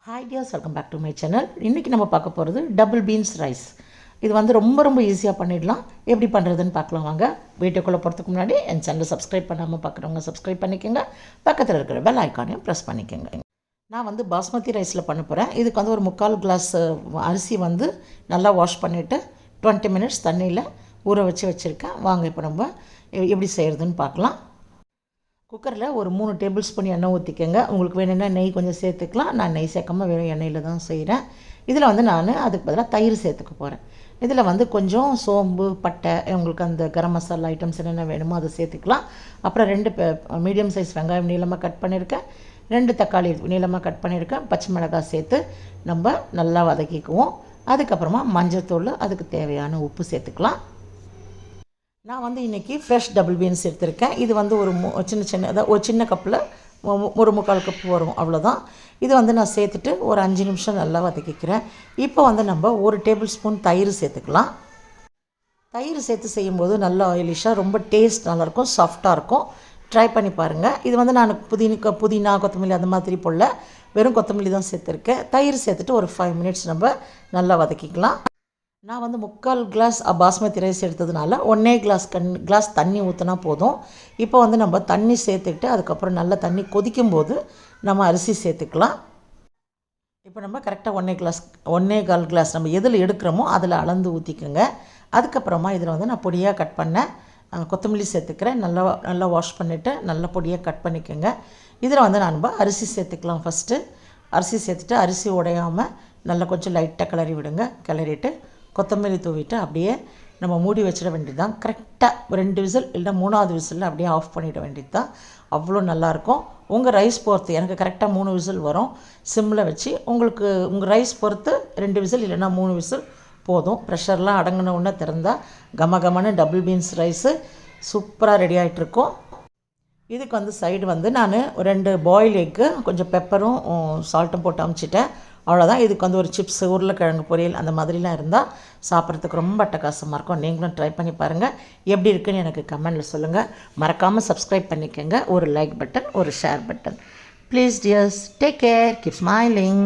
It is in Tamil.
Hi dears, welcome back to my channel. இன்றைக்கி நம்ம பார்க்க போகிறது டபுள் பீன்ஸ் ரைஸ். இது வந்து ரொம்ப ஈஸியாக பண்ணிடலாம். எப்படி பண்ணுறதுன்னு பார்க்கலாம் வாங்க. வீட்டுக்குள்ளே போகிறதுக்கு முன்னாடி என் சேனலை சப்ஸ்கிரைப் பண்ணாமல் பார்க்குறவங்க சப்ஸ்கிரைப் பண்ணிக்கோங்க. பக்கத்தில் இருக்கிற பெல் ஐக்கானையும் ப்ரெஸ் பண்ணிக்கோங்க. நான் வந்து பாஸ்மதி ரைஸில் பண்ண போகிறேன். இதுக்கு வந்து ஒரு 3/4 கிளாஸ் அரிசி வந்து நல்லா வாஷ் பண்ணிவிட்டு 20 மினிட்ஸ் தண்ணியில் ஊற வச்சுருக்கேன். வாங்க இப்போ நம்ம எப்படி செய்கிறதுன்னு பார்க்கலாம். குக்கரில் ஒரு 3 டேபிள் ஸ்பூன் எண்ணெய் ஊற்றிக்கங்க. உங்களுக்கு வேணும்னா நெய் கொஞ்சம் சேர்த்துக்கலாம். நான் நெய் சேர்க்காமல் வெறும் எண்ணெயில் தான் செய்கிறேன். இதில் வந்து நான் அதுக்கு பதிலாக தயிர் சேர்த்துக்க போகிறேன். இதில் வந்து கொஞ்சம் சோம்பு, பட்டை, உங்களுக்கு அந்த கரம் மசாலா ஐட்டம்ஸ் என்னென்ன வேணுமோ அதை சேர்த்துக்கலாம். அப்புறம் 2 மீடியம் சைஸ் வெங்காயம் நீளமாக கட் பண்ணியிருக்கேன். 2 தக்காளி நீளமாக கட் பண்ணியிருக்கேன். பச்சை மிளகாய் சேர்த்து நம்ம நல்லா வதக்கிக்குவோம். அதுக்கப்புறமா மஞ்சள்தூள், அதுக்கு தேவையான உப்பு சேர்த்துக்கலாம். நான் வந்து இன்றைக்கி ஃப்ரெஷ் டபுள் பீன்ஸ் எடுத்திருக்கேன். இது வந்து ஒரு ஒரு சின்ன கப்பில் ஒரு 3/4 கப் வரும், அவ்வளோதான். இது வந்து நான் சேர்த்துட்டு ஒரு 5 நிமிஷம் நல்லா வதக்கிக்கிறேன். இப்போ வந்து நம்ம 1 டேபிள் ஸ்பூன் தயிர் சேர்த்துக்கலாம். தயிர் சேர்த்து செய்யும்போது நல்லா ஆயிலிஷாக ரொம்ப டேஸ்ட் நல்லாயிருக்கும், சாஃப்டாக இருக்கும். ட்ரை பண்ணி பாருங்கள். இது வந்து நான் புதினா, கொத்தமல்லி அந்த மாதிரி போடல, வெறும் கொத்தமல்லி தான் சேர்த்துருக்கேன். தயிர் சேர்த்துட்டு ஒரு 5 மினிட்ஸ் நம்ம நல்லா வதக்கிக்கலாம். நான் வந்து 3/4 கிளாஸ் பாஸ்மதி ரைஸ் எடுத்ததுனால 1 கிளாஸ் தண்ணி ஊற்றினா போதும். இப்போ வந்து நம்ம தண்ணி சேர்த்துட்டு அதுக்கப்புறம் நல்லா தண்ணி கொதிக்கும்போது நம்ம அரிசி சேர்த்துக்கலாம். இப்போ நம்ம கரெக்டாக 1/4 கிளாஸ் நம்ம எதில் எடுக்கிறோமோ அதில் அளந்து ஊற்றிக்கோங்க. அதுக்கப்புறமா இதில் வந்து நான் பொடியாக கட் பண்ண கொத்தமல்லி சேர்த்துக்கிறேன். நல்லா வாஷ் பண்ணிவிட்டு நல்லா பொடியாக கட் பண்ணிக்கோங்க. இதில் வந்து நம்ம அரிசி சேர்த்துக்கலாம். ஃபஸ்ட்டு அரிசி சேர்த்துட்டு அரிசி உடையாமல் நல்லா கொஞ்சம் லைட்டாக கிளறிட்டு கொத்தமல்லி தூவிட்டு அப்படியே நம்ம மூடி வச்சிட வேண்டியது தான். கரெக்டாக 2 விசில் இல்லை 3வது விசிலில் அப்படியே ஆஃப் பண்ணிட வேண்டியது தான். அவ்வளோ நல்லாயிருக்கும். உங்கள் ரைஸ் பொறுத்து, எனக்கு கரெக்டாக 3 விசில் வரும். சிம்மில் வச்சு உங்களுக்கு உங்கள் ரைஸ் பொறுத்து 2 விசில் இல்லைன்னா 3 விசில் போதும். ப்ரெஷர்லாம் அடங்கின உடனே திறந்தால் கமகமான டபுள் பீன்ஸ் ரைஸு சூப்பராக ரெடி ஆகிட்ருக்கும். இதுக்கு வந்து சைடு வந்து நான் 2 பாயில் எக்கு கொஞ்சம் பெப்பரும் சால்ட்டும் போட்டு அமுச்சிட்டேன். அவ்வளோதான். இதுக்கு வந்து ஒரு சிப்ஸ், உருளைக்கிழங்கு பொரியல் அந்த மாதிரிலாம் இருந்தால் சாப்பிட்றதுக்கு ரொம்ப அட்டகாசமாக இருக்கும். நீங்களும் ட்ரை பண்ணி பாருங்கள். எப்படி இருக்குன்னு எனக்கு கமெண்டில் சொல்லுங்கள். மறக்காமல் சப்ஸ்கிரைப் பண்ணிக்கோங்க. ஒரு லைக் பட்டன், ஒரு share button. Please dears, take care, keep smiling.